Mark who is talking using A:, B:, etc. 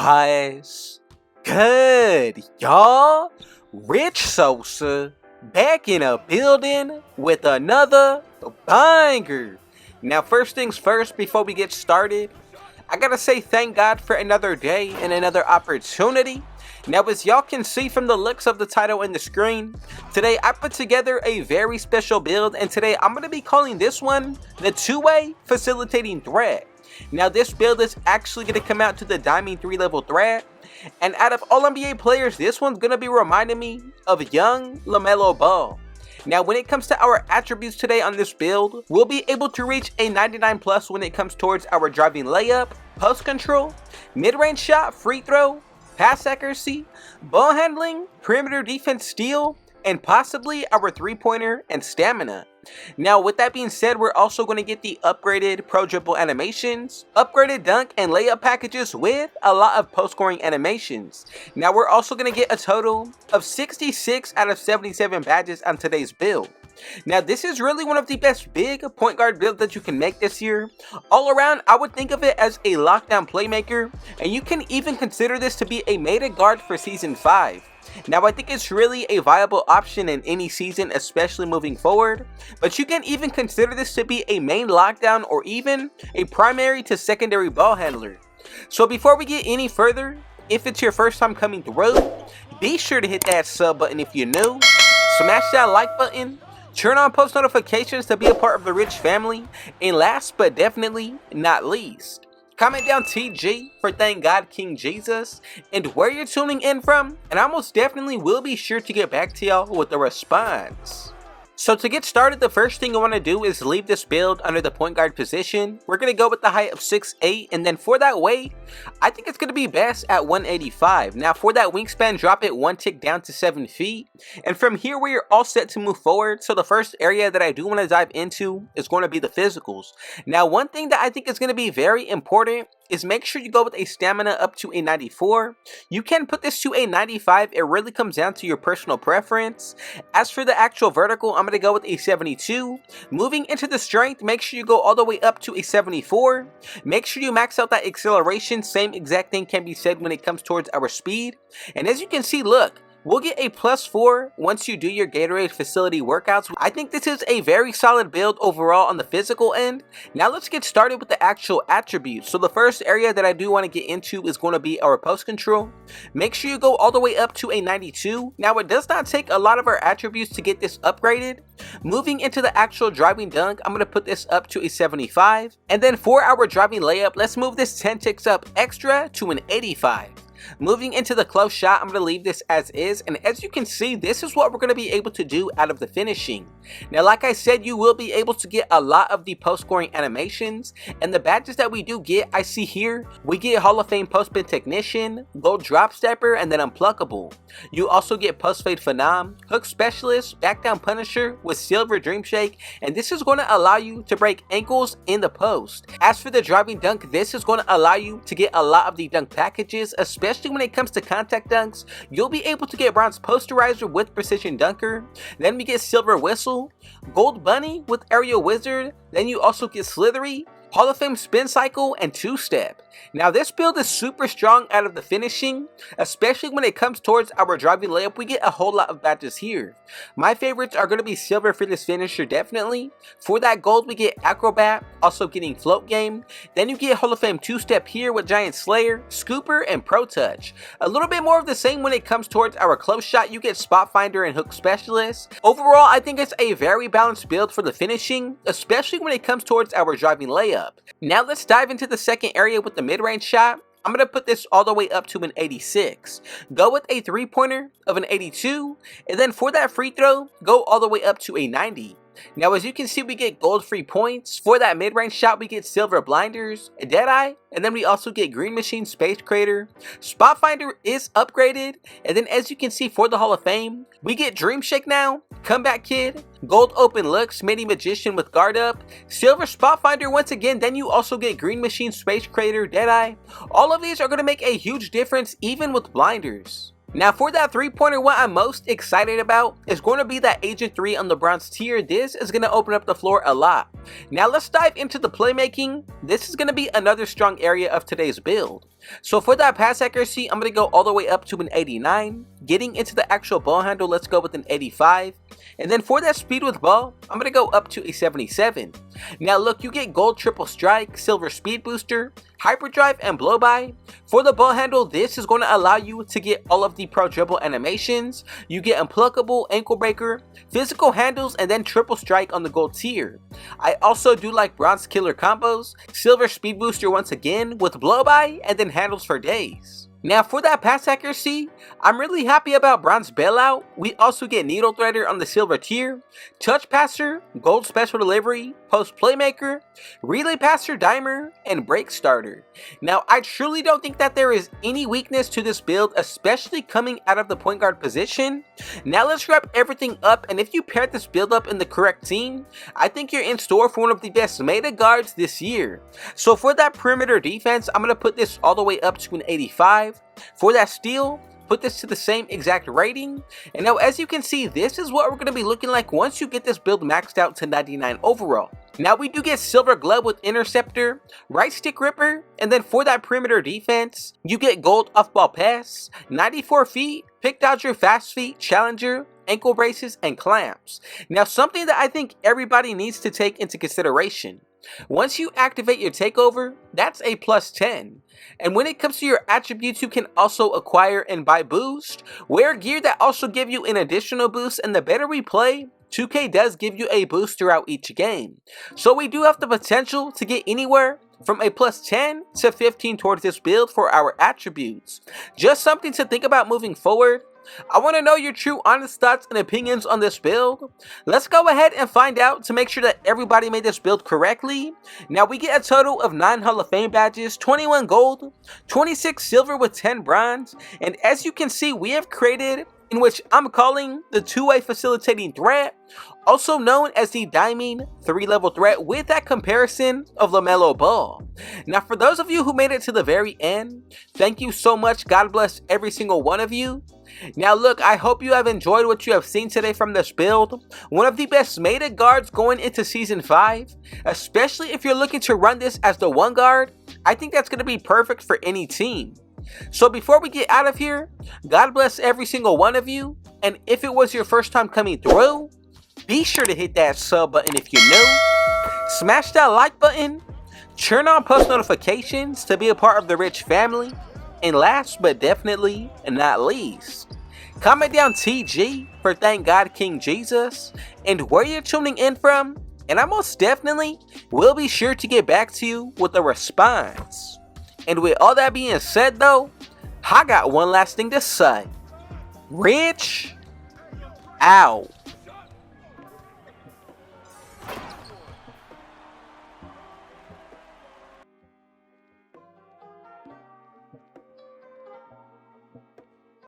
A: What's good, y'all? Rich Sosa back in a building with another banger. Now, first things first, before we get started, I gotta say thank God for another day and another opportunity. Now, as y'all can see from the looks of the title and the screen, today I put together a very special build, and today I'm gonna be calling this one the two-way facilitating threat. Now, this build is actually going to come out to the Diamond 3 level threat, and out of all NBA players, this one's going to be reminding me of young LAMELO Ball. Now, when it comes to our attributes today on this build, we'll be able to reach a 99 plus when it comes towards our driving layup, post control, mid-range shot, free throw, pass accuracy, ball handling, perimeter defense steal, and possibly our three-pointer and stamina. Now, with that being said, we're also going to get the upgraded pro dribble animations, upgraded dunk and layup packages with a lot of post scoring animations. Now, we're also going to get a total of 66 out of 77 badges on today's build. Now, this is really one of the best big point guard builds that you can make this year. All around, I would think of it as a lockdown playmaker, and you can even consider this to be a meta guard for Season 5. Now, I think it's really a viable option in any season, especially moving forward, but you can even consider this to be a main lockdown or even a primary to secondary ball handler. So before we get any further, if it's your first time coming through, be sure to hit that sub button if you're new, smash that like button, turn on post notifications to be a part of the Rich family, and last but definitely not least, comment down TG for Thank God King Jesus and where you're tuning in from, and I most definitely will be sure to get back to y'all with a response. So to get started, the first thing I want to do is leave this build under the point guard position. We're going to go with the height of 6'8", and then for that weight, I think it's going to be best at 185. Now, for that wingspan, drop it one tick down to 7 feet. And from here, we're all set to move forward. So the first area that I do want to dive into is going to be the physicals. Now, one thing that I think is going to be very important is make sure you go with a stamina up to a 94. You can put this to a 95. It really comes down to your personal preference. As for the actual vertical, I'm going to go with a 72. Moving into the strength, make sure you go all the way up to a 74. Make sure you max out that acceleration. Same exact thing can be said when it comes towards our speed. And as you can see, look, we'll get a +4 once you do your Gatorade facility workouts. I think this is a very solid build overall on the physical end. Now let's get started with the actual attributes. So the first area that I do want to get into is going to be our post control. Make sure you go all the way up to a 92. Now it does not take a lot of our attributes to get this upgraded. Moving into the actual driving dunk, I'm going to put this up to a 75. And then for our driving layup, let's move this 10 ticks up extra to an 85. Moving into the close shot, I'm going to leave this as is, and as you can see, this is what we're going to be able to do out of the finishing. Now, like I said, you will be able to get a lot of the post-scoring animations, and the badges that we do get, I see here, we get Hall of Fame Post-Spin Technician, Gold Drop Stepper, and then Unpluckable. You also get Post-Fade Phenom, Hook Specialist, Back Down Punisher with Silver Dream Shake, and this is going to allow you to break ankles in the post. As for the driving dunk, this is going to allow you to get a lot of the dunk packages, especially when it comes to contact dunks. You'll be able to get Bronze Posterizer with Precision Dunker, then we get Silver Whistle, Gold Bunny with Aerial Wizard, then you also get Slithery, Hall of Fame Spin Cycle, and Two Step. Now this build is super strong out of the finishing, especially when it comes towards our driving layup. We get a whole lot of badges here. My favorites are going to be Silver for this finisher, definitely. For that gold, we get Acrobat, also getting Float Game. Then you get Hall of Fame Two Step here with Giant Slayer, Scooper, and Pro Touch. A little bit more of the same when it comes towards our close shot. You get Spot Finder and Hook Specialist. Overall, I think it's a very balanced build for the finishing, especially when it comes towards our driving layup. Now let's dive into the second area with the mid-range shot. I'm going to put this all the way up to an 86. Go with a three-pointer of an 82, and then for that free throw, go all the way up to a 90. Now, as you can see, we get gold free points. For that mid-range shot, we get silver blinders, a Deadeye, and then we also get Green Machine Space Crater. Spot Finder is upgraded, and then as you can see, for the Hall of Fame, we get Dream Shake now, Comeback Kid, Gold Open Looks, Mini Magician with Guard Up, Silver Spot Finder once again, then you also get Green Machine Space Crater, Deadeye. All of these are going to make a huge difference even with blinders. Now for that 3-pointer, what I'm most excited about is going to be that Agent 3 on the bronze tier. This is going to open up the floor a lot. Now let's dive into the playmaking. This is going to be another strong area of today's build. So for that pass accuracy, I'm going to go all the way up to an 89. Getting into the actual ball handle, let's go with an 85. And then for that speed with ball, I'm going to go up to a 77. Now look, you get gold triple strike, silver speed booster, hyperdrive, and blow by. For the ball handle, this is going to allow you to get all of the pro dribble animations. You get unpluckable, ankle breaker, physical handles, and then triple strike on the gold tier. I also do like bronze killer combos, silver speed booster once again with blow by, and then handles for days. Now for that pass accuracy, I'm really happy about bronze bailout. We also get needle threader on the silver tier, touch passer, gold special delivery, post playmaker, relay passer dimer, and break starter. Now I truly don't think that there is any weakness to this build, especially coming out of the point guard position. Now let's wrap everything up, and if you pair this build up in the correct team, I think you're in store for one of the best meta guards this year. So for that perimeter defense, I'm going to put this all the way up to an 85. For that steal, put this to the same exact rating. And now as you can see, this is what we're going to be looking like once you get this build maxed out to 99 overall. Now we do get silver glove with interceptor, right stick ripper, and then for that perimeter defense, you get gold off ball pass, 94 feet, pick dodger, fast feet, challenger, ankle braces, and clamps. Now something that I think everybody needs to take into consideration. Once you activate your takeover, that's a plus 10. And when it comes to your attributes, you can also acquire and buy boost, wear gear that also give you an additional boost, and the better we play, 2K does give you a boost throughout each game. So we do have the potential to get anywhere from a plus 10 to 15 towards this build for our attributes. Just something to think about moving forward. I want to know your true honest thoughts and opinions on this build. Let's go ahead and find out to make sure that everybody made this build correctly. Now we get a total of 9 Hall of Fame badges, 21 gold, 26 silver with 10 bronze, and as you can see, we have created in which I'm calling the two-way facilitating threat, also known as the Diamond 3-level threat, with that comparison of LAMELO Ball. Now for those of you who made it to the very end, thank you so much. God bless every single one of you. Now look, I hope you have enjoyed what you have seen today from this build. One of the best meta guards going into Season 5, especially if you're looking to run this as the 1 guard. I think that's going to be perfect for any team. So before we get out of here, God bless every single one of you, and if it was your first time coming through, be sure to hit that sub button if you're new, smash that like button, turn on post notifications to be a part of the rich family, and last but definitely not least, comment down TG for Thank God King Jesus and where you're tuning in from, and I most definitely will be sure to get back to you with a response. And with all that being said though, I got one last thing to say. Rich out.